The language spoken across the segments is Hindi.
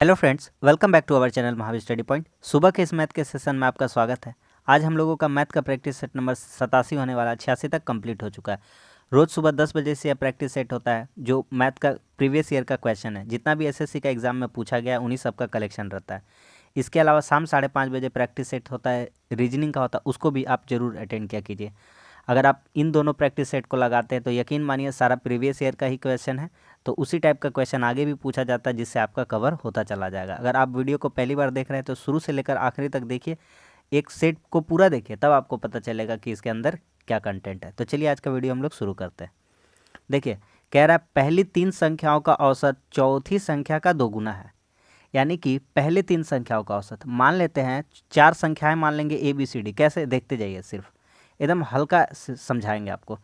Hello friends, welcome back to our channel Mahavir study point. सुबह के इस मैथ के सेशन में आपका स्वागत है। आज हम लोगों का मैथ का प्रैक्टिस सेट नंबर 87 होने वाला 86 तक कंप्लीट हो चुका है। रोज़ सुबह 10 बजे से यह प्रैक्टिस सेट होता है, जो मैथ का प्रीवियस ईयर का क्वेश्चन है। जितना भी एसएससी का एग्जाम में पूछा गया है उन्हीं सब का कलेक्शन रहता है। इसके अलावा शाम 5:30 बजे प्रैक्टिस सेट होता है, रीजनिंग का होता है, उसको भी आप जरूर अटेंड किया कीजिए। अगर आप इन दोनों प्रैक्टिस सेट को लगाते हैं तो यकीन मानिए सारा प्रीवियस ईयर का ही क्वेश्चन है, तो उसी टाइप का क्वेश्चन आगे भी पूछा जाता है, जिससे आपका कवर होता चला जाएगा। अगर आप वीडियो को पहली बार देख रहे हैं तो शुरू से लेकर आखिरी तक देखिए, एक सेट को पूरा देखिए, तब आपको पता चलेगा कि इसके अंदर क्या कंटेंट है। तो चलिए आज का वीडियो हम लोग शुरू करते हैं। देखिए, कह रहा है पहली 3 संख्याओं का औसत चौथी संख्या का दोगुना है। यानी कि पहले 3 संख्याओं का औसत मान लेते हैं, 4 संख्याएं मान लेंगे ABCD। कैसे, देखते जाइए, सिर्फ एकदम हल्का समझाएंगे आपको।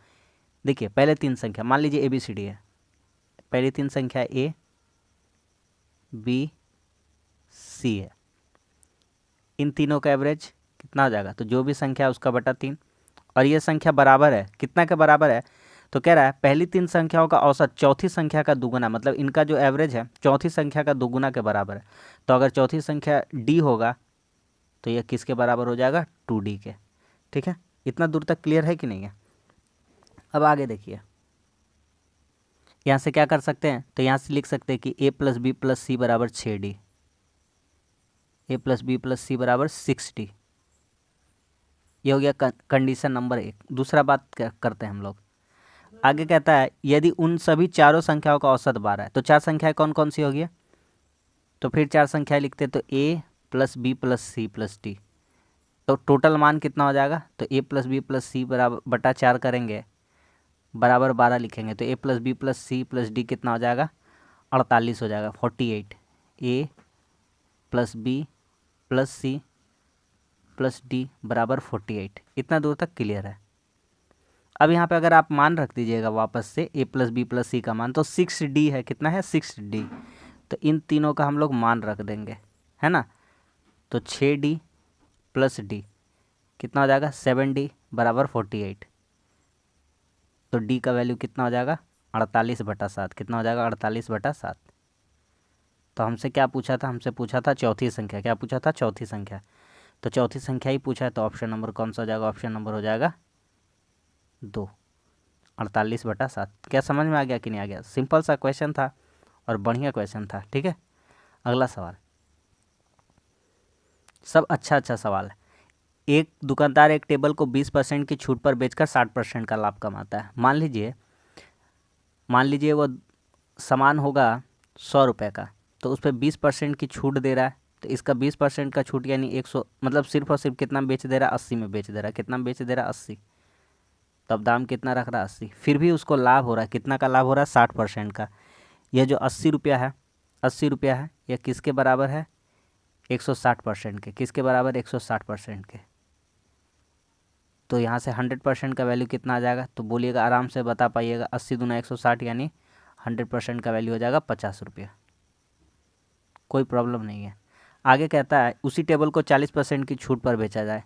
देखिए, पहले 3 संख्या मान लीजिए ABCD है। पहली 3 संख्या A B C है। इन तीनों का एवरेज कितना हो जाएगा? तो जो भी संख्या है उसका बटा 3, और ये संख्या बराबर है, कितना के बराबर है? तो कह रहा है पहली 3 संख्याओं का औसत चौथी संख्या का दुगुना, मतलब इनका जो एवरेज है चौथी संख्या का दुगुना के बराबर है। तो अगर चौथी संख्या D होगा तो यह किसके बराबर हो जाएगा? 2D के। ठीक है, इतना दूर तक क्लियर है कि नहीं है? अब आगे देखिए, यहाँ से क्या कर सकते हैं? तो यहाँ से लिख सकते हैं कि A + B + C बराबर 6D, A + B + C बराबर 6D। ये हो गया कंडीशन नंबर 1। दूसरा बात करते हैं हम लोग। आगे कहता है यदि उन सभी चारों संख्याओं का औसत 12 है, तो 4 संख्याएं कौन कौन सी होगी? तो फिर 4 संख्याएं लिखते, तो A + B + C + D। तो टोटल मान कितना हो जाएगा? तो A + B + C बराबर बटा 4 करेंगे, बराबर 12 लिखेंगे, तो A + B + C + D कितना हो जाएगा? 48 हो जाएगा, 48। A + B + C + D बराबर 48। इतना दूर तक क्लियर है। अब यहाँ पे अगर आप मान रख दीजिएगा वापस से A + B + C का मान, तो 6D है। कितना है? 6D। तो इन तीनों का हम लोग मान रख देंगे, है ना? तो 6D + D कितना हो जाएगा? 7D बराबर 48। तो D का वैल्यू कितना हो जाएगा? 48/7। कितना हो जाएगा? 48/7। तो हमसे क्या पूछा था? हमसे पूछा था चौथी संख्या। क्या पूछा था? चौथी संख्या। तो चौथी संख्या ही पूछा है, तो ऑप्शन नंबर कौन सा हो जाएगा? ऑप्शन नंबर हो जाएगा 2, 48/7। क्या समझ में आ गया कि नहीं आ गया? सिंपल सा क्वेश्चन था और बढ़िया क्वेश्चन था। ठीक है, अगला सवाल। सब अच्छा अच्छा सवाल है। एक दुकानदार एक टेबल को 20% की छूट पर बेचकर 60% का लाभ कमाता है। मान लीजिए वो सामान होगा 100 रुपये का, तो उस पर 20% की छूट दे रहा है। तो इसका 20% का छूट यानी 100, मतलब सिर्फ और सिर्फ कितना बेच दे रहा है? 80 में बेच दे रहा है। कितना बेच दे रहा है? 80। तब दाम कितना रख रहा है? 80। फिर भी उसको लाभ हो रहा है। कितना का लाभ हो रहा है? 60% का। यह जो 80 रुपया है, 80 रुपया है, यह किसके बराबर है? 160% के। किसके बराबर? 160% के। तो यहाँ से 100% का वैल्यू कितना आ जाएगा? तो बोलिएगा, आराम से बता पाइएगा। 80 दूना 160 यानी 100% का वैल्यू हो जाएगा 50 रुपया। कोई प्रॉब्लम नहीं है। आगे कहता है उसी टेबल को 40% की छूट पर बेचा जाए।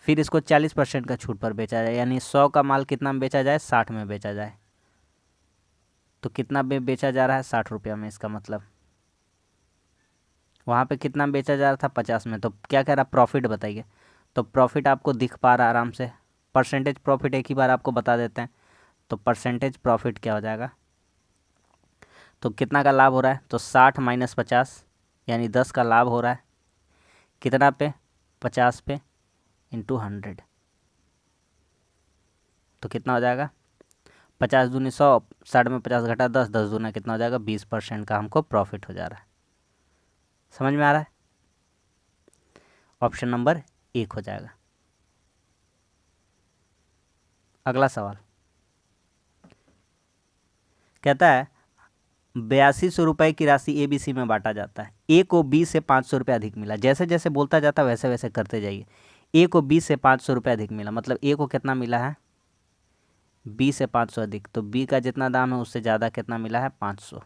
फिर इसको 40% का छूट पर बेचा जाए, यानी 100 का माल कितना में बेचा जाए? 60 में बेचा जाए। तो कितना में बेचा जा रहा है? 60 रुपया में। इसका मतलब वहाँ पे कितना में बेचा जा रहा था? 50 में। तो क्या कह रहा? प्रॉफिट बताइए। तो प्रॉफिट आपको दिख पा रहा है आराम से। परसेंटेज प्रॉफिट एक ही बार आपको बता देते हैं। तो परसेंटेज प्रॉफिट क्या हो जाएगा? तो कितना का लाभ हो रहा है? तो 60 - 50 यानी 10 का लाभ हो रहा है। कितना पे? 50 पे इंटू 100। तो कितना हो जाएगा? 50 दूनी 100, 60 में 50 घटा 10, 10 दूना कितना हो जाएगा? 20% का हमको प्रॉफिट हो जा रहा है। समझ में आ रहा है? ऑप्शन नंबर 1 हो जाएगा। अगला सवाल कहता है 8200 रुपये की राशि ABC में बांटा जाता है। A को B से 500 रुपये अधिक मिला। जैसे जैसे बोलता जाता वैसे वैसे करते जाइए। A को B से 500 रुपये अधिक मिला, मतलब A को कितना मिला है? B से 500 अधिक। तो B का जितना दाम है उससे ज़्यादा कितना मिला है? 500।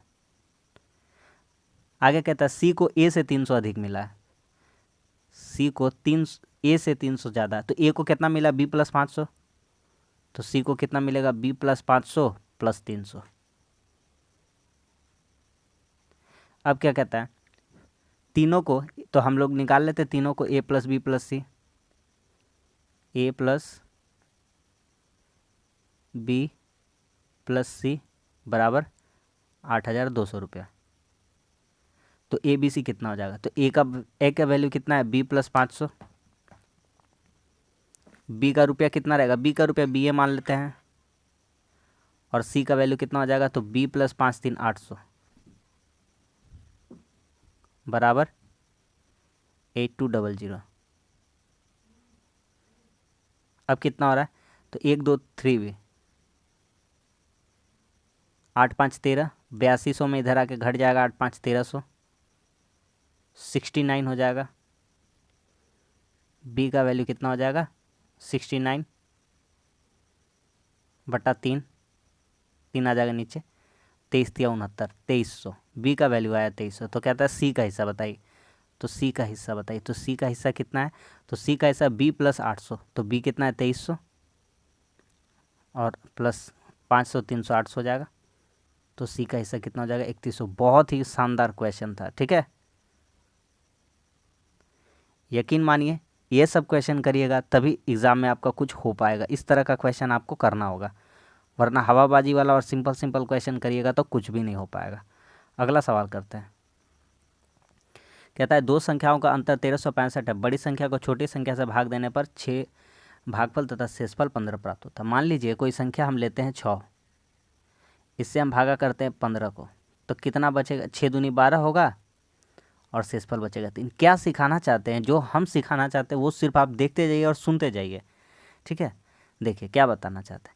आगे कहता है C को A से 300 अधिक मिला है। C को A से 300 ज़्यादा, तो A को कितना मिला? B + 500। तो C को कितना मिलेगा? B + 500 + 300। अब क्या कहता है? तीनों को तो हम लोग निकाल लेते तीनों को, ए प्लस बी प्लस सी, ए प्लस बी प्लस सी बराबर 8,200 रुपया। तो ए बी सी कितना हो जाएगा? तो ए का वैल्यू कितना है? B plus 500। बी का रुपया कितना रहेगा? बी का रुपया बी ए मान लेते हैं। और सी का वैल्यू कितना हो जाएगा? तो बी प्लस 5 3 800 बराबर 8200। अब कितना हो रहा है? तो 1 2 3 भी 8 5 13, 8200 में इधर आके घट जाएगा 8 5 1300, 69 हो जाएगा। बी का वैल्यू कितना हो जाएगा? 69 बटा 3, 3 आ जाएगा नीचे, 23 3 69, 2300। बी का वैल्यू आया 2300। तो कहता है सी का हिस्सा बताइए। तो सी का हिस्सा बताइए। तो सी का हिस्सा कितना है? तो सी का हिस्सा बी प्लस 800। तो बी कितना है? 2300 और प्लस 500 300 800 हो जाएगा। तो सी का हिस्सा कितना हो जाएगा? 3100। बहुत ही शानदार क्वेश्चन था, ठीक है। यकीन मानिए ये सब क्वेश्चन करिएगा तभी एग्ज़ाम में आपका कुछ हो पाएगा। इस तरह का क्वेश्चन आपको करना होगा, वरना हवाबाजी वाला और सिंपल सिंपल क्वेश्चन करिएगा तो कुछ भी नहीं हो पाएगा। अगला सवाल करते हैं। कहता है दो संख्याओं का अंतर 1365 है। बड़ी संख्या को छोटी संख्या से भाग देने पर 6 भागफल तथा शेषफल 15 प्राप्त होता है। मान लीजिए कोई संख्या हम लेते हैं 6, इससे हम भागा करते हैं 15 को, तो कितना बचेगा? 6 दूनी 12 होगा और शेषफल बचेगा 3। क्या सिखाना चाहते हैं? जो हम सिखाना चाहते हैं वो सिर्फ आप देखते जाइए और सुनते जाइए, ठीक है। देखिए क्या बताना चाहते हैं।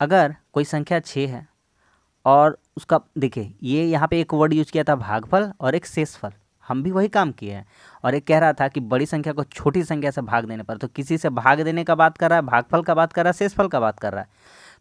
अगर कोई संख्या 6 है और उसका देखिए ये यहाँ पे एक वर्ड यूज किया था भागफल और एक शेषफल, हम भी वही काम किए हैं। और एक कह रहा था कि बड़ी संख्या को छोटी संख्या से भाग देने पर, तो किसी से भाग देने का बात कर रहा है, भागफल का बात कर रहा है, शेषफल का बात कर रहा है।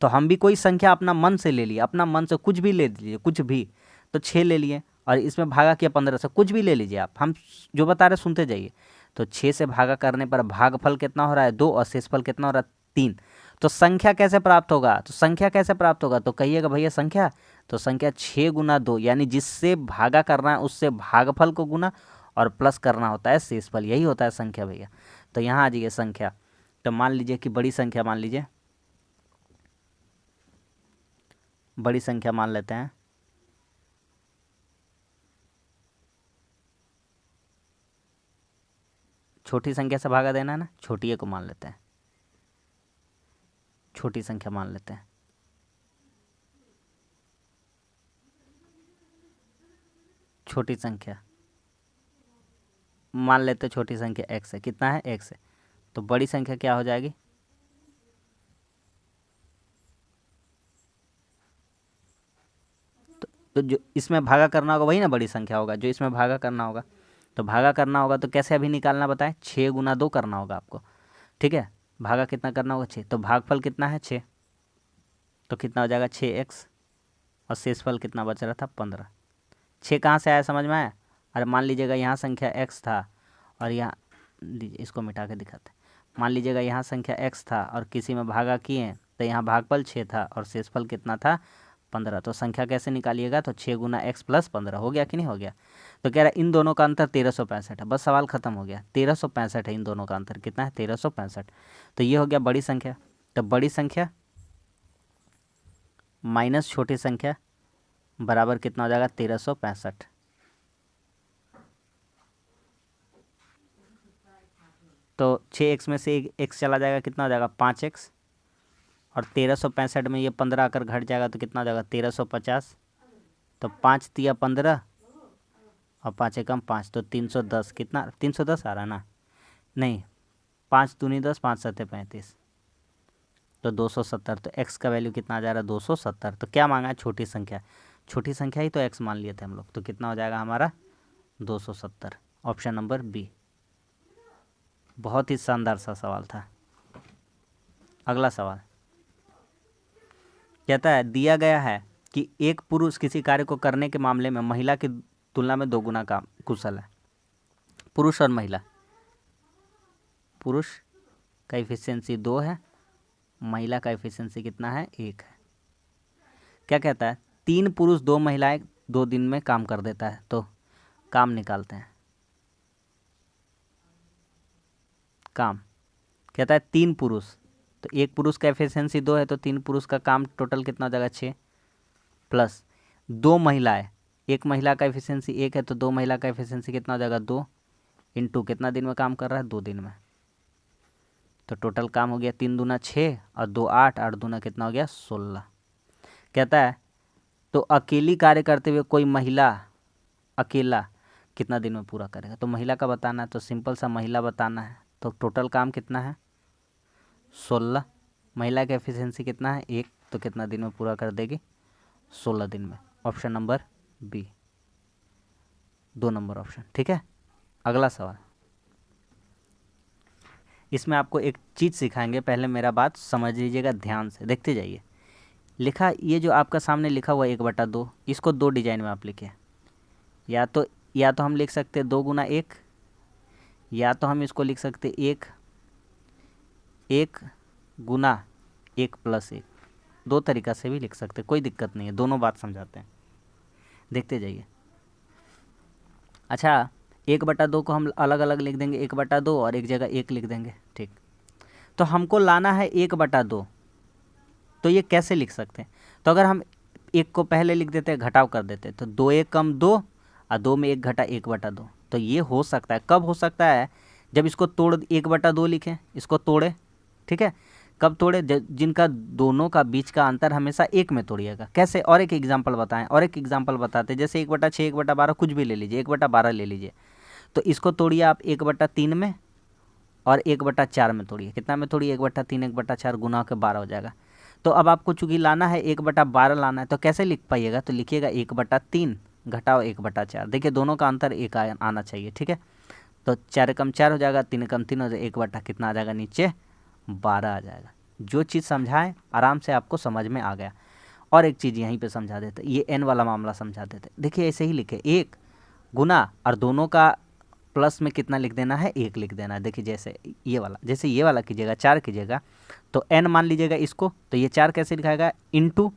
तो हम भी कोई संख्या अपना मन से ले लिए, अपना मन से कुछ भी ले लीजिए, कुछ भी। तो 6 ले लिए और इसमें भागा किया 15 से, कुछ भी ले लीजिए आप, हम जो बता रहे सुनते जाइए। तो 6 से भागा करने पर भागफल कितना हो रहा है? 2 और शेषफल कितना हो रहा है? 3। तो संख्या कैसे प्राप्त होगा? तो संख्या कैसे प्राप्त होगा? तो कहिएगा भैया संख्या, तो संख्या 6 गुना 2, यानी जिससे भागा करना है उससे भागफल को गुना और प्लस करना होता है शेषफल, यही होता है संख्या भैया। तो यहाँ आ जाइए संख्या। तो मान लीजिए कि बड़ी संख्या मान लीजिए, बड़ी संख्या मान लेते हैं। छोटी संख्या से भागा देना है ना, छोटी को मान लेते हैं, छोटी संख्या मान लेते हैं। छोटी संख्या मान लेते हैं, छोटी संख्या x है। कितना है? x है। तो बड़ी संख्या क्या हो जाएगी? तो जो इसमें भागा करना होगा वही ना बड़ी संख्या होगा, जो इसमें भागा करना होगा। तो भागा करना होगा तो कैसे अभी निकालना बताएं? 6 गुना 2 करना होगा आपको, ठीक है। भागा कितना करना होगा? 6। तो भागफल कितना है? 6। तो कितना हो जाएगा? 6x। और शेषफल कितना बच रहा था? 15। 6 कहाँ से आया समझ में आया? अरे मान लीजिएगा यहाँ संख्या x था और यहाँ लीजिए, इसको मिटा के दिखाते हैं। मान लीजिएगा यहाँ संख्या x था और किसी में भागा किए तो यहाँ भागफल 6 था और शेषफल कितना था? 15। तो संख्या कैसे निकालिएगा? तो 6 गुना x प्लस 15 हो गया कि नहीं हो गया? तो कह रहा है इन दोनों का अंतर 1365 है। बस सवाल खत्म हो गया। 1365 है इन दोनों का अंतर। कितना है? 1365। तो ये हो गया बड़ी संख्या। तो बड़ी संख्या माइनस छोटी संख्या बराबर कितना हो जाएगा? 1365। तो 6x में से एक x चला जाएगा, कितना हो जाएगा? 5x। और 1365 में ये 15 आकर घट जाएगा तो कितना हो जाएगा? 1350। तो 5 तिया 15 और 5 एकम 5, तो 310। कितना? 310 आ रहा है ना? नहीं, 5 दूनी 10, 5 सत्ते 35, तो 270। तो x का वैल्यू कितना आ जा रहा है? 270। तो क्या मांगा है? छोटी संख्या। छोटी संख्या ही तो x मान लिए थे हम लोग। तो कितना हो जाएगा हमारा? 270। Option number B. बहुत ही शानदार सा सवाल था। अगला सवाल कहता है दिया गया है कि एक पुरुष किसी कार्य को करने के मामले में महिला की तुलना में 2 गुना काम कुशल है। पुरुष और महिला, पुरुष का एफिशिएंसी 2 है, महिला का एफिशिएंसी कितना है? 1 है। क्या कहता है? 3 पुरुष 2 महिलाएं 2 दिन में काम कर देता है। तो काम निकालते हैं। काम, कहता है 3 पुरुष, तो 1 पुरुष का एफिशिएंसी 2 है, तो 3 पुरुष का काम टोटल कितना हो जाएगा 6, प्लस 2 महिलाएं, 1 महिला का एफिशिएंसी 1 है, तो 2 महिला का एफिशिएंसी कितना हो जाएगा 2 इंटू कितना दिन में काम कर रहा है 2 दिन में, तो टोटल काम हो गया 3 दूना 6 और 2 8, 8 दूना कितना हो गया 16। कहता है तो अकेली कार्य करते हुए कोई महिला अकेला कितना दिन में पूरा करेगा, तो महिला का बताना है, तो सिंपल सा महिला बताना है, तो टोटल काम कितना है 16, महिला का एफिशिएंसी कितना है 1, तो कितना दिन में पूरा कर देगी 16 दिन में। Option number B, 2 number option. ठीक है, अगला सवाल, इसमें आपको एक चीज़ सिखाएंगे, पहले मेरा बात समझ लीजिएगा ध्यान से, देखते जाइए। लिखा, ये जो आपका सामने लिखा हुआ 1/2, इसको 2 डिजाइन में आप लिखे, या तो हम लिख सकते 2 गुना 1, या तो हम इसको लिख सकते 1 गुना 1 प्लस 1, 2 तरीका से भी लिख सकते, कोई दिक्कत नहीं है, दोनों बात समझाते हैं, देखते जाइए। अच्छा, 1/2 को हम अलग अलग लिख देंगे, 1/2 और एक जगह 1 लिख देंगे। ठीक, तो हमको लाना है 1/2, तो ये कैसे लिख सकते हैं, तो अगर हम 1 को पहले लिख देते हैं, घटाव कर देते हैं, तो 2 1 कम 2 और 2 में 1 घटा 1/2, तो ये हो सकता है, कब हो सकता है जब इसको तोड़ 1/2 लिखें, इसको तोड़े। ठीक है, कब तोड़े, जिनका दोनों का बीच का अंतर हमेशा 1 में तोड़िएगा। कैसे, और एक एग्जांपल बताएं, और एक एग्जांपल बताते हैं, जैसे 1/6 1/12 कुछ भी ले लीजिए, 1/12 ले लीजिए, तो इसको तोड़िए आप 1/3 में और 1/4 में तोड़िए, कितना में तोड़िए 1/3 1/4 गुना के 12 हो जाएगा। तो अब आपको चूंकि लाना है 1/12 लाना है, तो कैसे लिख पाइएगा, तो लिखिएगा 1/3 घटाओ 1/4, देखिए दोनों का अंतर 1 आना चाहिए। ठीक है, तो 4 कम 4 हो जाएगा, 3 कम 3 हो जाएगा, 1 कितना आ जाएगा नीचे 12 आ जाएगा। जो चीज़ समझाएं आराम से आपको समझ में आ गया। और एक चीज़ यहीं पे समझा देते, ये n वाला मामला समझा देते, देखिए ऐसे ही लिखे 1 गुना और दोनों का प्लस में कितना लिख देना है 1 लिख देना है। देखिए जैसे ये वाला कीजिएगा 4 कीजिएगा, तो n मान लीजिएगा इसको, तो ये 4 कैसे लिखाएगा इंटू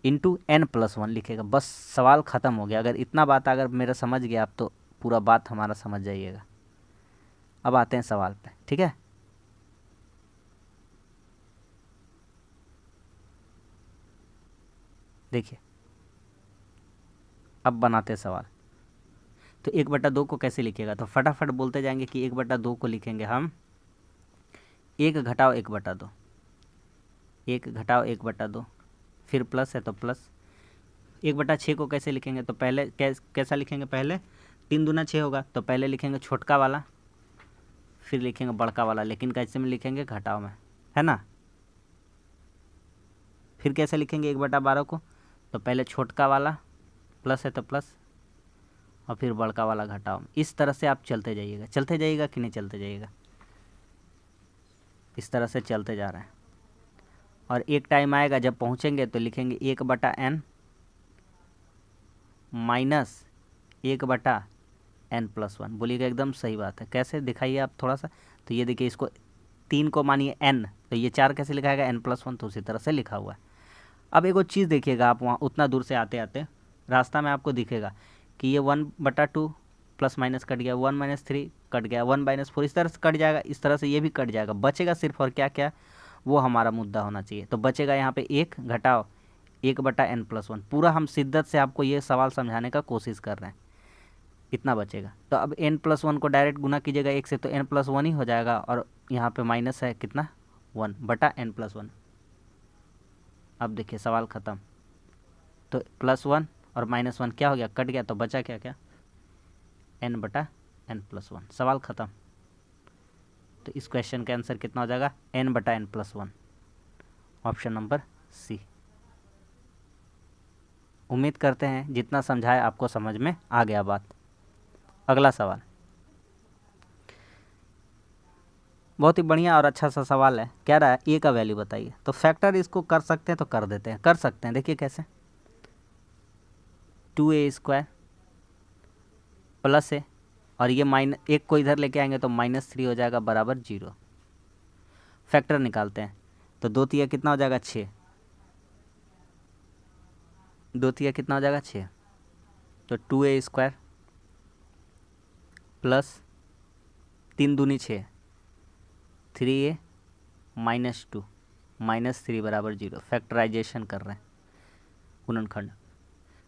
n+1 लिखेगा, बस सवाल ख़त्म हो गया। अगर इतना बात अगर मेरा समझ गया आप, तो पूरा बात हमारा समझ जाइएगा। अब आते हैं सवाल पे। ठीक है, देखिए अब बनाते हैं सवाल। तो 1/2 को कैसे लिखिएगा, तो फटाफट बोलते जाएंगे कि 1/2 को लिखेंगे हम 1 घटाओ 1/2, 1 घटाओ 1/2, फिर प्लस है तो प्लस। 1/6 को कैसे लिखेंगे, तो पहले कैसा लिखेंगे, पहले 3 दूना 6 होगा, तो पहले लिखेंगे छोटका वाला, फिर लिखेंगे बड़का वाला, लेकिन कैसे में लिखेंगे घटाव में, है ना। फिर कैसे लिखेंगे 1/12 को, तो पहले छोटका वाला प्लस है तो प्लस और फिर बड़का वाला घटाओ। इस तरह से आप चलते जाइएगा कि नहीं चलते जाइएगा, इस तरह से चलते जा रहे हैं। और एक टाइम आएगा जब पहुंचेंगे तो लिखेंगे 1/n माइनस 1/n+1। बोलिएगा एकदम सही बात है, कैसे दिखाइए आप थोड़ा सा, तो ये देखिए इसको 3 को मानिए n, तो ये 4 कैसे लिखाएगा n+1, तो उसी तरह से लिखा हुआ है। अब एक और चीज़ देखिएगा, आप वहाँ उतना दूर से आते आते रास्ता में आपको दिखेगा कि ये 1/2 प्लस माइनस कट गया, 1 - 3 कट गया, 1 - 4 इस तरह से कट जाएगा, इस तरह से ये भी कट जाएगा, बचेगा सिर्फ और क्या क्या, वो हमारा मुद्दा होना चाहिए। तो बचेगा यहाँ पे 1 घटाओ 1/n+1। पूरा हम शिद्दत से आपको ये सवाल समझाने का कोशिश कर रहे हैं, इतना बचेगा। तो अब n+1 को डायरेक्ट गुना कीजिएगा 1 से, तो n+1 ही हो जाएगा, और यहाँ पे माइनस है कितना 1/n+1। अब देखिए सवाल ख़त्म, तो +1 और -1 क्या हो गया, कट गया, तो बचा क्या क्या n/n+1, सवाल ख़त्म। तो इस क्वेश्चन का आंसर कितना हो जाएगा n/n+1, ऑप्शन नंबर सी। उम्मीद करते हैं जितना समझाया आपको समझ में आ गया बात। अगला सवाल बहुत ही बढ़िया और अच्छा सा सवाल है, कह रहा है ए का वैल्यू बताइए। तो फैक्टर इसको कर सकते हैं तो कर देते हैं, कर सकते हैं, देखिए कैसे, 2a² प्लस है, और ये -1 को इधर लेके आएंगे तो -3 हो जाएगा बराबर 0। फैक्टर निकालते हैं, तो 2 तिया कितना हो जाएगा 6, 2 तिया कितना हो जाएगा 6, तो 2a² प्लस 3 दूनी 6 3a माइनस 2 माइनस 3 बराबर 0। फैक्टराइजेशन कर रहे हैं गुणनखंड।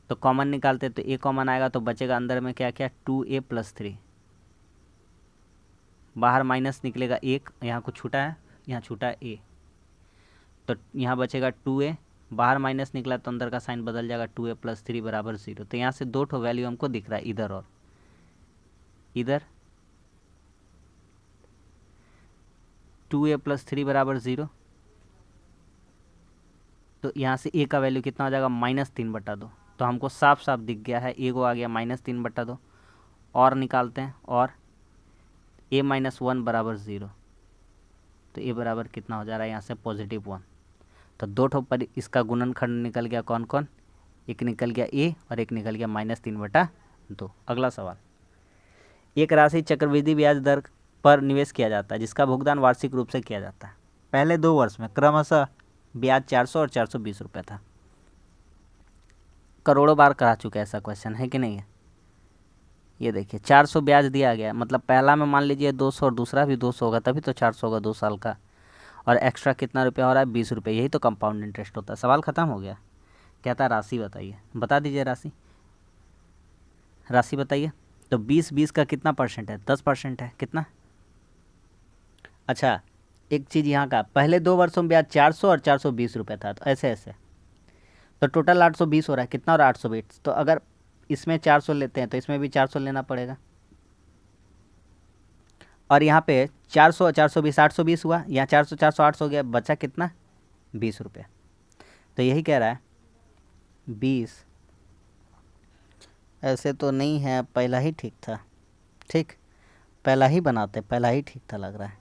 तो कॉमन निकालते तो a कॉमन आएगा तो बचेगा अंदर में क्या क्या 2a प्लस 3, बाहर माइनस निकलेगा 1, यहाँ कुछ छूटा है, यहाँ छूटा है a, तो यहाँ बचेगा 2a, बाहर माइनस निकला तो अंदर का साइन बदल जाएगा 2a प्लस 3 बराबर 0। तो यहाँ से दो ठो वैल्यू हमको दिख रहा है, इधर और इधर। 2a प्लस 3 बराबर 0, तो यहाँ से a का वैल्यू कितना हो जाएगा -3/2। तो हमको साफ साफ दिख गया है, a को आ गया -3/2। और निकालते हैं, और a - 1 बराबर 0, तो a बराबर कितना हो जा रहा है यहाँ से +1। तो दो ठो पर इसका गुणनखंड निकल गया, कौन कौन, एक निकल गया a और एक निकल गया -3/2। अगला सवाल, एक राशि चक्रवृद्धि ब्याज दर पर निवेश किया जाता है जिसका भुगतान वार्षिक रूप से किया जाता है। पहले 2 वर्ष में क्रमशः ब्याज 400 और 420 रुपये था। करोड़ों बार करा चुका है ऐसा क्वेश्चन, है कि नहीं है। ये देखिए 400 ब्याज दिया गया, मतलब पहला में मान लीजिए 200 और दूसरा भी 200 होगा, तभी तो 400 होगा 2 साल का। और एक्स्ट्रा कितना रुपया हो रहा है 20 रुपये, यही तो कंपाउंड इंटरेस्ट होता है। सवाल ख़त्म हो गया। कहता है राशि बताइए, बता दीजिए राशि, राशि बताइए। तो 20 का कितना परसेंट है, 10% है, कितना। अच्छा एक चीज़ यहाँ का, पहले 2 वर्षों में ब्याज 400 और 420 रुपये था, तो ऐसे ऐसे तो टोटल 820 हो रहा है, कितना हो रहा है 820। तो अगर इसमें 400 लेते हैं तो इसमें भी 400 लेना पड़ेगा। और यहाँ पे 400 420 820 हुआ, यहाँ 400 400 800 हो गया, बचा कितना 20 रुपये। तो यही कह रहा है 20, ऐसे तो नहीं है, पहला ही ठीक था, ठीक पहला ही बनाते, पहला ही ठीक था लग रहा है।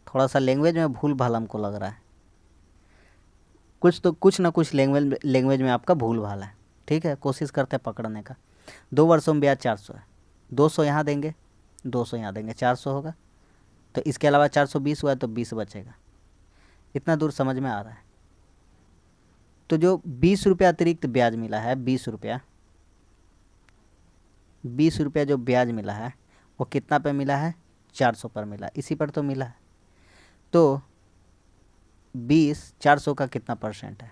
थोड़ा सा लैंग्वेज में भूल भाल हमको लग रहा है, कुछ ना कुछ लैंग्वेज में आपका भूल भाल है, ठीक है। कोशिश करते हैं पकड़ने का। 2 वर्षों में ब्याज 400 है, 200 यहाँ देंगे, 200 यहाँ देंगे, 400 होगा। तो इसके अलावा 420 हुआ है तो 20 बचेगा। इतना दूर समझ में आ रहा है। तो जो 20 रुपया अतिरिक्त ब्याज मिला है, 20 रुपया जो ब्याज मिला है वो कितना पे मिला है, 400 पर मिला, इसी पर तो मिला है। तो 20 400 का कितना परसेंट है,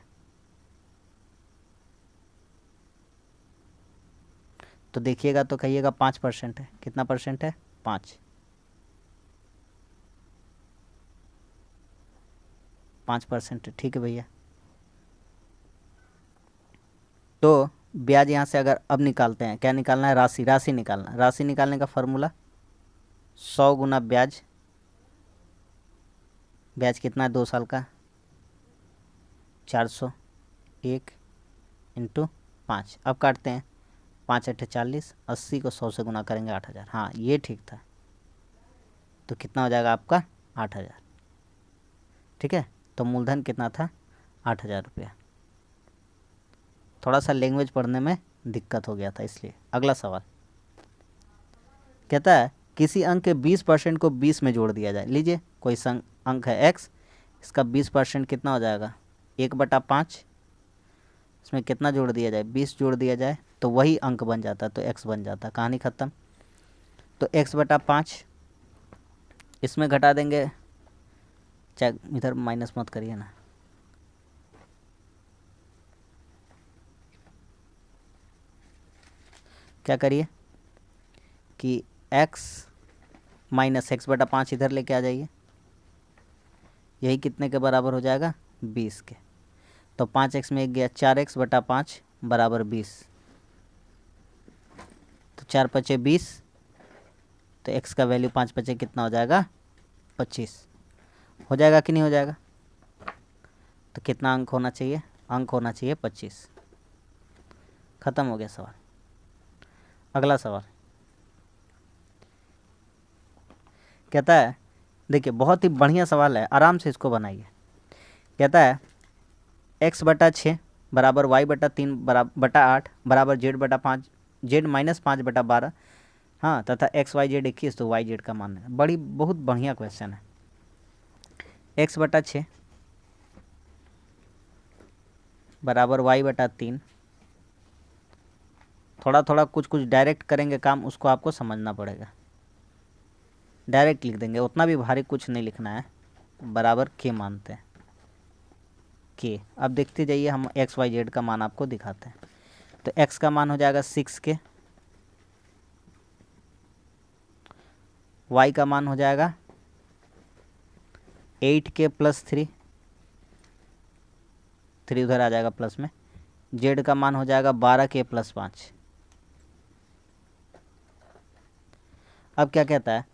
तो देखिएगा तो कहिएगा 5% है। कितना परसेंट है, 5% है, ठीक है भैया। तो ब्याज यहाँ से अगर अब निकालते हैं, क्या निकालना है, राशि निकालना। राशि निकालने का फॉर्मूला 100 गुना ब्याज, ब्याज कितना है 2 साल का, 400, 1 × 5। अब काटते हैं, 5 × 8 = 40, 80 को 100 से गुना करेंगे 8000। हाँ ये ठीक था। तो कितना हो जाएगा आपका 8000, ठीक है। तो मूलधन कितना था 8000 रुपया। थोड़ा सा लैंग्वेज पढ़ने में दिक्कत हो गया था इसलिए। अगला सवाल कहता है किसी अंक के 20% को 20 में जोड़ दिया जाए। लीजिए कोई अंक है x, इसका 20% कितना हो जाएगा 1/5, इसमें कितना जोड़ दिया जाए 20 जोड़ दिया जाए तो वही अंक बन जाता है, तो x बन जाता है, कहानी ख़त्म। तो x/5 इसमें घटा देंगे, चाहे इधर माइनस मत करिए ना, क्या करिए कि x - x/5 इधर लेके आ जाइए, यही कितने के बराबर हो जाएगा 20 के। तो 5x में एक गया, 4x/5 बराबर 20, तो 4 × 5 = 20, तो x का वैल्यू 5 × 5 कितना हो जाएगा 25। हो जाएगा कि नहीं हो जाएगा। तो कितना अंक होना चाहिए, अंक होना चाहिए 25। ख़त्म हो गया सवाल। अगला सवाल कहता है, देखिए बहुत ही बढ़िया सवाल है, आराम से इसको बनाइए। कहता है x/6 बराबर y/3 बटा 8 बराबर z/5 z - 5/12, हाँ, तथा x y z 21, तो y z का मान है। बहुत बढ़िया क्वेश्चन है। x/6 बराबर y/3, थोड़ा थोड़ा कुछ डायरेक्ट करेंगे काम, उसको आपको समझना पड़ेगा। डायरेक्ट लिख देंगे, उतना भी भारी कुछ नहीं लिखना है, बराबर के मानते हैं के। अब देखते जाइए, हम एक्स वाई जेड का मान आपको दिखाते हैं। तो एक्स का मान हो जाएगा 6 के, वाई का मान हो जाएगा 8 के प्लस 3, 3 उधर आ जाएगा प्लस में। जेड का मान हो जाएगा 12 के प्लस 5। अब क्या कहता है,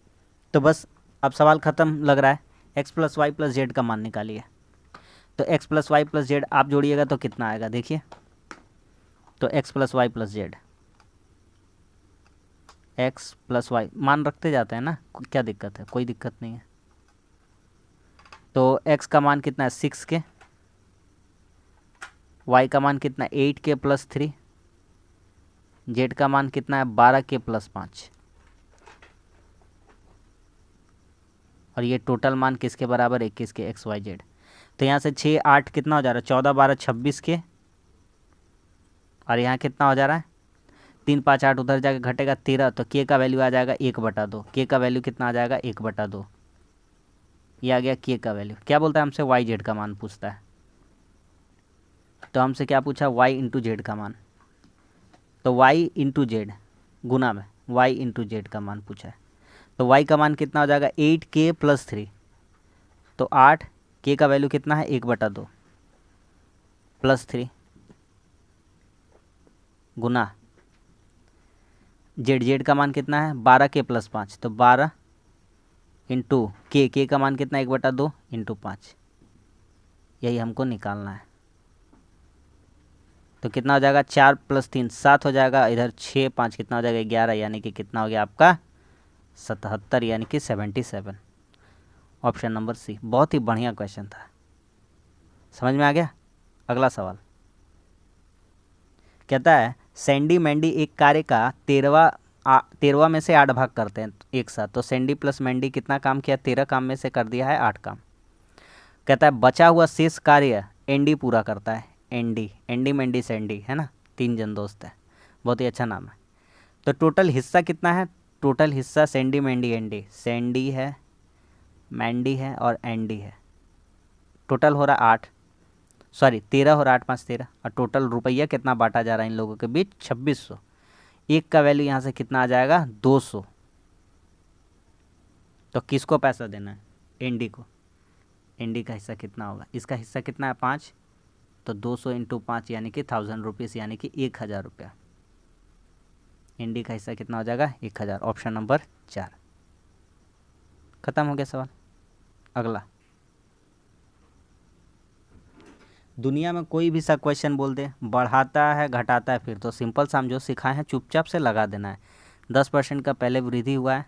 तो बस अब सवाल ख़त्म लग रहा है। X plus y plus z का मान निकालिए। तो x plus y plus z आप जोड़िएगा तो कितना आएगा देखिए। तो x plus y plus z, x plus y मान रखते जाते हैं ना, क्या दिक्कत है, कोई दिक्कत नहीं है। तो एक्स का मान कितना है 6 के, वाई का मान कितना है 8 के प्लस 3, जेड का मान कितना है 12 के प्लस 5। और ये टोटल मान किसके बराबर, 21 के, एक्स वाई जेड। तो यहाँ से 6 8 कितना हो जा रहा है 14 12 26 के, और यहाँ कितना हो जा रहा है 3 5 8 उधर जाके घटेगा 13। तो के का वैल्यू आ जाएगा 1/2। के का वैल्यू कितना आ जाएगा 1/2। ये आ गया के का वैल्यू। क्या बोलता है हमसे, वाई जेड का मान पूछता है। तो हमसे क्या पूछा, वाई इंटू जेड का मान। तो वाई इंटू जेड गुना में वाई इंटू जेड का मान पूछा है। तो वाई का मान कितना हो जाएगा 8 के प्लस 3। तो 8 के का वैल्यू कितना है 1/2 प्लस 3 गुना जेड, जेड का मान कितना है 12 के प्लस 5। तो 12 इंटू के का मान कितना 1/2 इंटू 5। यही हमको निकालना है। तो कितना हो जाएगा 4 + 3 7 हो जाएगा, इधर 6 5 कितना हो जाएगा 11, यानी कि कितना हो गया आपका 77, यानी कि 77। Option number C. बहुत ही बढ़िया क्वेश्चन था, समझ में आ गया। अगला सवाल कहता है, सैंडी मैंडी एक कार्य का 13वां में से 8 भाग करते हैं एक साथ। तो सैंडी प्लस मैंडी कितना काम किया, 13 काम में से कर दिया है 8 काम। कहता है बचा हुआ शेष कार्य एंडी पूरा करता है। एंडी, एंडी मैंडी सैंडी है ना, 3 जन दोस्त है, बहुत ही अच्छा नाम है। तो टोटल हिस्सा कितना है, टोटल हिस्सा सैंडी मैंडी एंडी, सैंडी है मैंडी है और एंडी है, टोटल हो रहा 8, सॉरी 13 हो रहा 8 5 13। और टोटल रुपया कितना बांटा जा रहा है इन लोगों के बीच 2600। एक का वैल्यू यहाँ से कितना आ जाएगा 200। तो किसको पैसा देना है, एंडी को। एंडी का हिस्सा कितना होगा, इसका हिस्सा कितना है 5। तो 200 इंटू 5 यानी कि 1000 रुपीज़, यानी कि 1000 रुपया। एंडी का हिस्सा कितना हो जाएगा 1000। Option number 4। खत्म हो गया सवाल। अगला, दुनिया में कोई भी सा क्वेश्चन बोल दे, बढ़ाता है घटाता है, फिर तो सिंपल सा हम जो सिखाए हैं चुपचाप से लगा देना है। 10% का पहले वृद्धि हुआ है,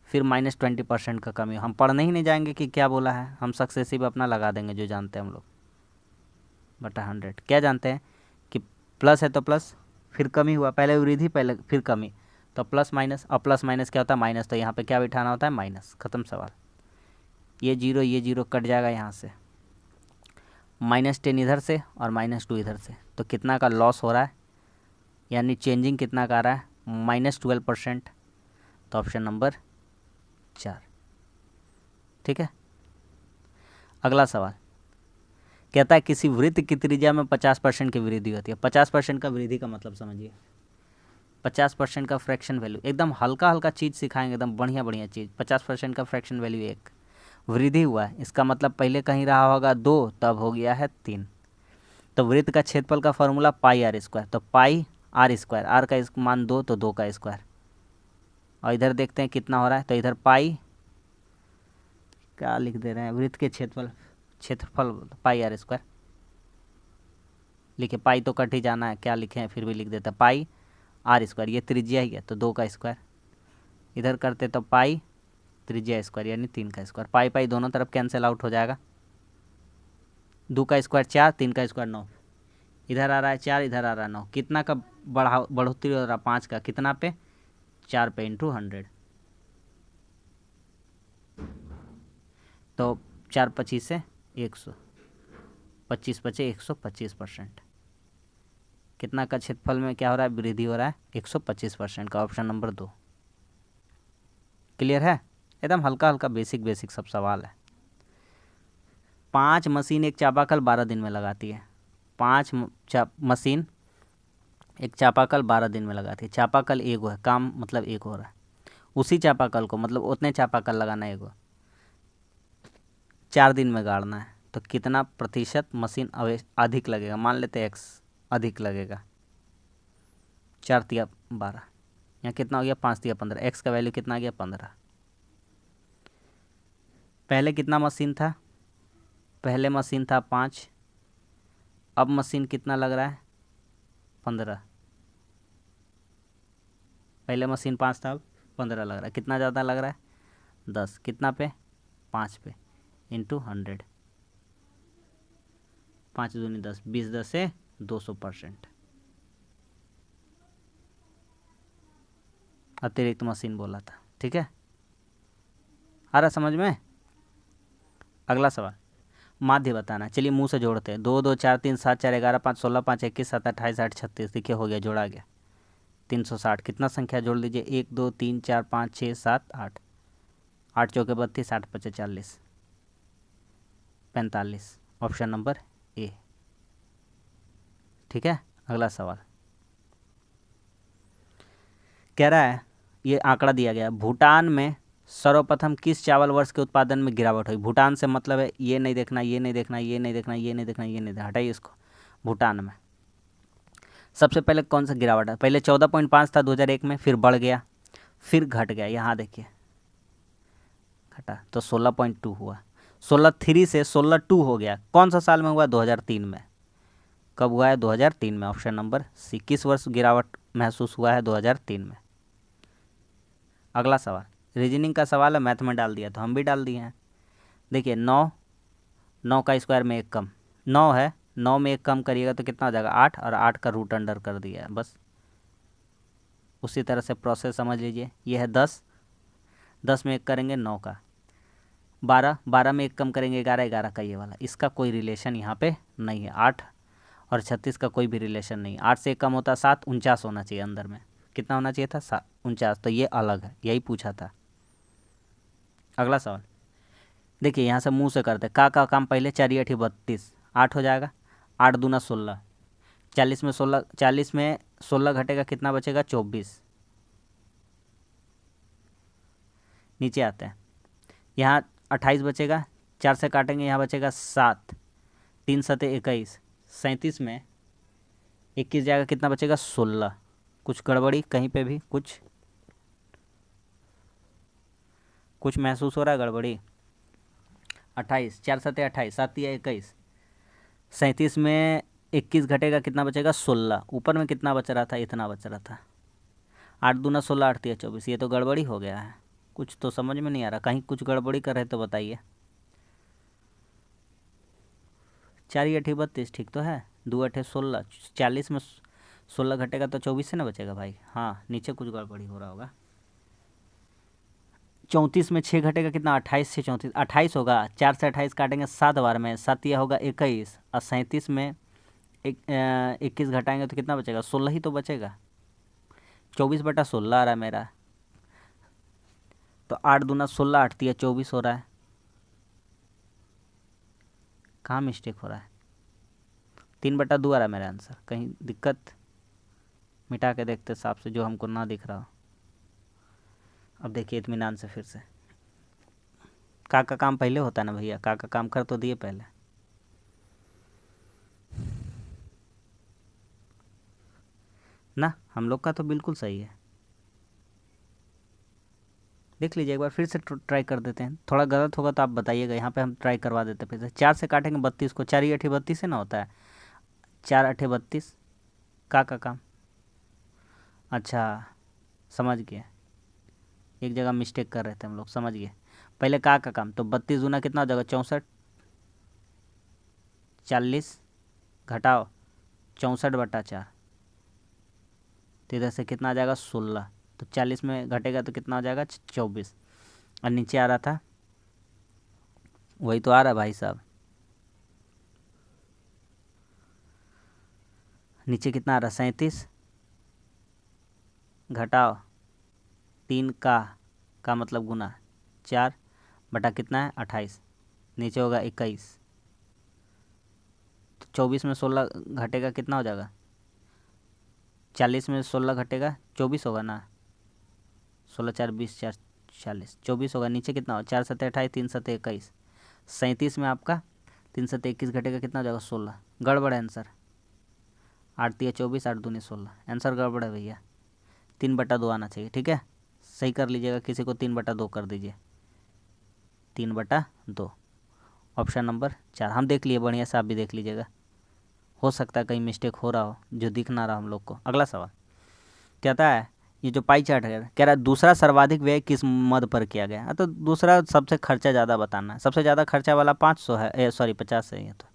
फिर -20% का कमी। हम पढ़ने ही नहीं जाएंगे कि क्या बोला है, हम सक्सेसिव अपना लगा देंगे जो जानते हैं हम लोग, बटा 100। क्या जानते हैं कि प्लस है तो प्लस, फिर कमी हुआ, पहले वृद्धि पहले फिर कमी, तो प्लस माइनस। और प्लस माइनस क्या होता है माइनस, तो यहाँ पे क्या बिठाना होता है माइनस। ख़त्म सवाल। ये जीरो कट जाएगा यहाँ से, -10 इधर से और -2 इधर से। तो कितना का लॉस हो रहा है, यानी चेंजिंग कितना का आ रहा है -12%। तो ऑप्शन नंबर 4। ठीक है। अगला सवाल कहता है किसी वृत्त की त्रिज्या में 50% की वृद्धि होती है। 50% का वृद्धि का मतलब समझिए, 50% का फ्रैक्शन वैल्यू, एकदम हल्का हल्का चीज़ सिखाएंगे, एकदम बढ़िया बढ़िया चीज़। 50% का फ्रैक्शन वैल्यू 1, वृद्धि हुआ है, इसका मतलब पहले कहीं रहा होगा 2, तब हो गया है 3। तो वृत्त का क्षेत्रफल का फॉर्मूला πr²। तो πr², आर का मान 2, तो 2 का स्क्वायर। और इधर देखते हैं कितना हो रहा है, तो इधर पाई क्या लिख दे रहे हैं, वृत्त के क्षेत्रफल πr²। लिखे पाई तो कट ही जाना है, क्या लिखे हैं फिर भी लिख देता πr²। ये त्रिज्या ही है तो 2 का स्क्वायर। इधर करते तो पाई त्रिज्या स्क्वायर यानी 3 का स्क्वायर। पाई पाई दोनों तरफ कैंसिल आउट हो जाएगा। 2 का स्क्वायर 4, 3 का स्क्वायर 9। इधर आ रहा है 4, इधर आ रहा है 9। कितना का बढ़ोतरी हो रहा है 5 का, कितना पे 4 पे इंटू 100। तो 4 25 से 100, 25 बचे 125%। कितना का क्षेत्रफल में क्या हो रहा है, वृद्धि हो रहा है 125% का। Option number 2। क्लियर है। एकदम हल्का हल्का बेसिक बेसिक सब सवाल है। 5 मशीन एक चापाकल 12 दिन में लगाती है। 5 मशीन एक चापाकल 12 दिन में लगाती है। चापाकल एक है, काम मतलब एक हो रहा है। उसी चापाकल को मतलब उतने चापाकल लगाना है, एगो 4 दिन में गाड़ना है, तो कितना प्रतिशत मशीन अधिक लगेगा? मान लेते हैं एक्स अधिक लगेगा। 4 तिया 12, यहाँ कितना हो गया? 5 तिया 15। एक्स का वैल्यू कितना आ गया? 15। पहले कितना मशीन था? पहले मशीन था 5, अब मशीन कितना लग रहा है? 15। पहले मशीन 5 था, अब 15 लग रहा है। कितना ज़्यादा लग रहा है? 10। कितना पे? 5 पे, इंटू 100। 5 दूनी 10, 20 10 से 200%। अतिरिक्त मशीन बोला था, ठीक है? आ रहा समझ में? अगला सवाल, माध्य बताना। चलिए मुंह से जोड़ते हैं। 2 2 4 3 7 4 11 5 16 5 21 7 28 8 36। देखिए हो गया, जोड़ा गया 360। कितना संख्या जोड़ लीजिए? 1 2 3 4 5 6 7 8। 8 चौके 32, 8 पचे 40, 45। ऑप्शन नंबर ए, ठीक है? अगला सवाल कह रहा है, ये आंकड़ा दिया गया है, भूटान में सर्वप्रथम किस चावल वर्ष के उत्पादन में गिरावट हुई? भूटान से मतलब है ये नहीं देखना, ये नहीं देखना, ये नहीं देखना, ये नहीं देखना, ये नहीं देखना, हटाइए इसको। भूटान में सबसे पहले कौन सा गिरावट है? पहले 14.5 था 2001 में, फिर बढ़ गया, फिर घट गया। यहाँ देखिए घटा तो 16.2 हुआ। 16.3 से 16.2 हो गया। कौन सा साल में हुआ? 2003 में। कब हुआ है? 2003 में। Option number C. किस वर्ष गिरावट महसूस हुआ है? 2003 में। अगला सवाल रीजनिंग का सवाल है, मैथ में डाल दिया तो हम भी डाल दिए हैं। देखिए 9, 9 का स्क्वायर में एक कम, 9 है, 9 में एक कम करिएगा तो कितना हो जाएगा? 8, और 8 का रूट अंडर कर दिया है बस। उसी तरह से प्रोसेस समझ लीजिए। ये है 10, 10 में एक करेंगे 9 का, 12, 12 में एक कम करेंगे 11, 11 का ये वाला। इसका कोई रिलेशन यहाँ पे नहीं है। 8 और 36 का कोई भी रिलेशन नहीं। 8 से एक कम होता 7, 49 होना चाहिए अंदर में। कितना होना चाहिए था? 49। तो ये अलग है, यही पूछा था। अगला सवाल देखिए, यहाँ से मुंह से करते का काम पहले। 4 8 32, 8 हो जाएगा। 8 दूना 16, 40 में 16, 40 में 16 घटेगा, कितना बचेगा? 24। नीचे आते हैं, यहाँ 28 बचेगा, 4 से काटेंगे, यहाँ बचेगा 7, 3 सते 21, 37 में 21 जाएगा, कितना बचेगा? 16। कुछ गड़बड़ी कहीं पे भी? कुछ महसूस हो रहा है गड़बड़ी? 28, 4 सते 28, 7 या 21, 37 में 21 घटेगा, कितना बचेगा? 16। ऊपर में कितना बच रहा था? इतना बच रहा था। 8 दूना 16, 8 तिया 24। ये तो गड़बड़ी हो गया है, कुछ तो समझ में नहीं आ रहा। कहीं कुछ गड़बड़ी कर रहे तो बताइए। 4 8 32 ठीक तो है। 2 8 16, 40 में 16 घटेगा तो 24 से ना बचेगा भाई। हाँ, नीचे कुछ गड़बड़ी हो रहा होगा। 34 में 6 घटेगा, कितना? 28 से 34, 28 होगा। 4 से 28 काटेंगे 7 बार में, 7 यह होगा 21, और 37 में 21 घटाएंगे तो कितना बचेगा? 16 ही तो बचेगा। 24/16 आ रहा है मेरा। तो 8 दूना 16, 8 तिया 24 हो रहा है। कहाँ मिस्टेक हो रहा है? 3/2 आ रहा है मेरा आंसर। कहीं दिक्कत? मिटा के देखते साफ से, जो हमको ना दिख रहा हो। अब देखिए इत्मीनान से फिर से। का काम पहले होता है ना भैया, का काम कर तो दिए पहले। ना, हम लोग का तो बिल्कुल सही है। देख लीजिए एक बार फिर से ट्राई कर देते हैं। थोड़ा गलत होगा तो आप बताइएगा, यहाँ पे हम ट्राई करवा देते हैं फिर से। 4 से काटेंगे 32 को, 4 8 32 से ना होता है। 4 8 32, का काम। अच्छा, समझ गए। एक जगह मिस्टेक कर रहे थे हम लोग, समझ गए। पहले का काम, तो 32 दूना कितना हो जाएगा? 64, 40 घटाओ 64/4, तो इधर से कितना आ जाएगा? 16। तो 40 में घटेगा तो कितना हो जाएगा? 24। और नीचे आ रहा था, वही तो आ रहा है भाई साहब। नीचे कितना आ रहा? 37 घटाओ 3 का मतलब गुना, 4 बटा कितना है 28, नीचे होगा 21, तो 24 में 16 घटेगा कितना हो जाएगा, 40 में 16 घटेगा 24 होगा ना, 16 4 20 4 40, 24 होगा, नीचे कितना होगा 4 7 28, 3 7 21, 37 में आपका 3 7 21 घटेगा कितना हो जाएगा 16, गड़बड़ है आंसर, 8 3 24 8 दूनी 16, आंसर गड़बड़ है भैया, 3/2 आना चाहिए। ठीक है, सही कर लीजिएगा, किसी को 3/2 कर दीजिए, 3/2, ऑप्शन नंबर 4 हम देख लिए, बढ़िया से आप भी देख लीजिएगा, हो सकता है कहीं मिस्टेक हो रहा हो जो दिख ना रहा हम लोग को। अगला सवाल कहता है, ये जो पाई चार्ट है कह रहा है दूसरा सर्वाधिक व्यय किस मद पर किया गया, तो दूसरा सबसे खर्चा ज़्यादा बताना है। सबसे ज़्यादा खर्चा वाला 500 है, सॉरी 50 है ये तो,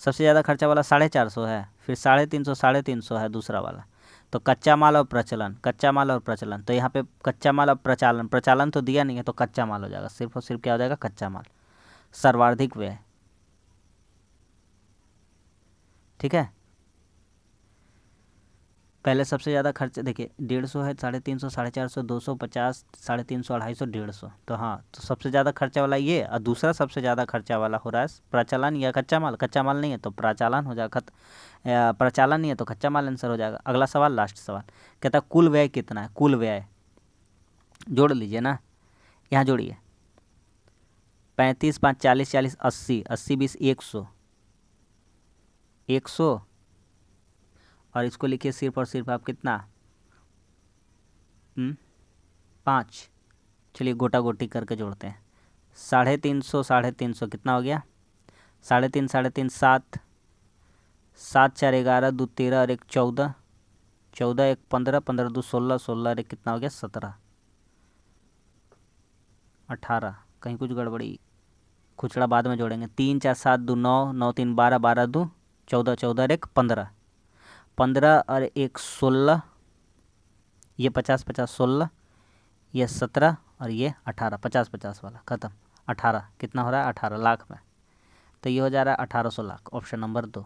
सबसे ज़्यादा खर्चा वाला 450 है, फिर 350 350 है दूसरा वाला। तो कच्चा माल और प्रचलन, कच्चा माल और प्रचलन, तो यहाँ पे कच्चा माल और प्रचालन, प्रचालन तो दिया नहीं है तो कच्चा माल हो जाएगा, सिर्फ और सिर्फ क्या हो जाएगा कच्चा माल। सर्वाधिक व्यय, ठीक है, पहले सबसे ज़्यादा खर्चा देखिए 150 है, 350 450 250 350 250 150, तो हाँ तो सबसे ज़्यादा खर्चा वाला ये, और दूसरा सबसे ज़्यादा खर्चा वाला हो रहा है प्रचालन या कच्चा माल। कच्चा माल नहीं है तो प्रचालन हो जाएगा, प्रचालन नहीं है तो कच्चा माल आंसर हो जाएगा। अगला सवाल, लास्ट सवाल, कहता है कुल व्यय कितना है, कुल व्यय जोड़ लीजिए ना, यहाँ जोड़िए, 35 5 40 40 80 80 20 100 100, और इसको लिखिए सिर्फ और सिर्फ आप कितना 5, चलिए गोटा गोटी करके जोड़ते हैं, 350 350 कितना हो गया 3.5 3.5 7 7 4 11 2 13 और 1 14 14 1 15 15 2 16 16 और 1 कितना हो गया 17 18, कहीं कुछ गड़बड़ी, खुचड़ा बाद में जोड़ेंगे, 3 4 7 2 9 9 3 12 12 2 14 14 और 1 15 15 और 1 16, ये 50 50 16, ये 17 और ये 18, 50 50 वाला ख़त्म। 18 कितना हो रहा है 18 लाख में, तो ये हो जा रहा है 1800 लाख, ऑप्शन नंबर 2।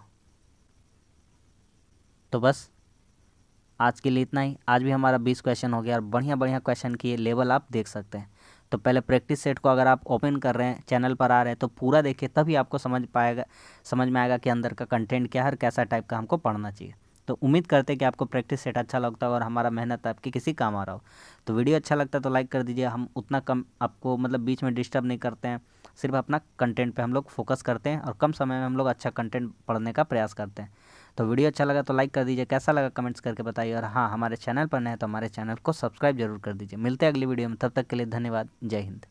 तो बस आज के लिए इतना ही, आज भी हमारा 20 क्वेश्चन हो गया और बढ़िया बढ़िया क्वेश्चन की लेवल आप देख सकते हैं। तो पहले प्रैक्टिस सेट को अगर आप ओपन कर रहे हैं, चैनल पर आ रहे हैं तो पूरा देखिए, तभी आपको समझ में आएगा कि अंदर का कंटेंट क्या है और कैसा टाइप का हमको पढ़ना चाहिए। तो उम्मीद करते हैं कि आपको प्रैक्टिस सेट अच्छा लगता है और हमारा मेहनत आपकी किसी काम आ रहा हो। तो वीडियो अच्छा लगता है तो लाइक कर दीजिए, हम उतना कम आपको मतलब बीच में डिस्टर्ब नहीं करते हैं, सिर्फ अपना कंटेंट पे हम लोग फोकस करते हैं और कम समय में हम लोग अच्छा कंटेंट पढ़ने का प्रयास करते हैं। तो वीडियो अच्छा लगा तो लाइक कर दीजिए, कैसा लगा कमेंट्स करके बताइए, और हाँ हमारे चैनल पर नए हैं तो हमारे चैनल को सब्सक्राइब जरूर कर दीजिए। मिलते हैं अगली वीडियो में, तब तक के लिए धन्यवाद, जय हिंद।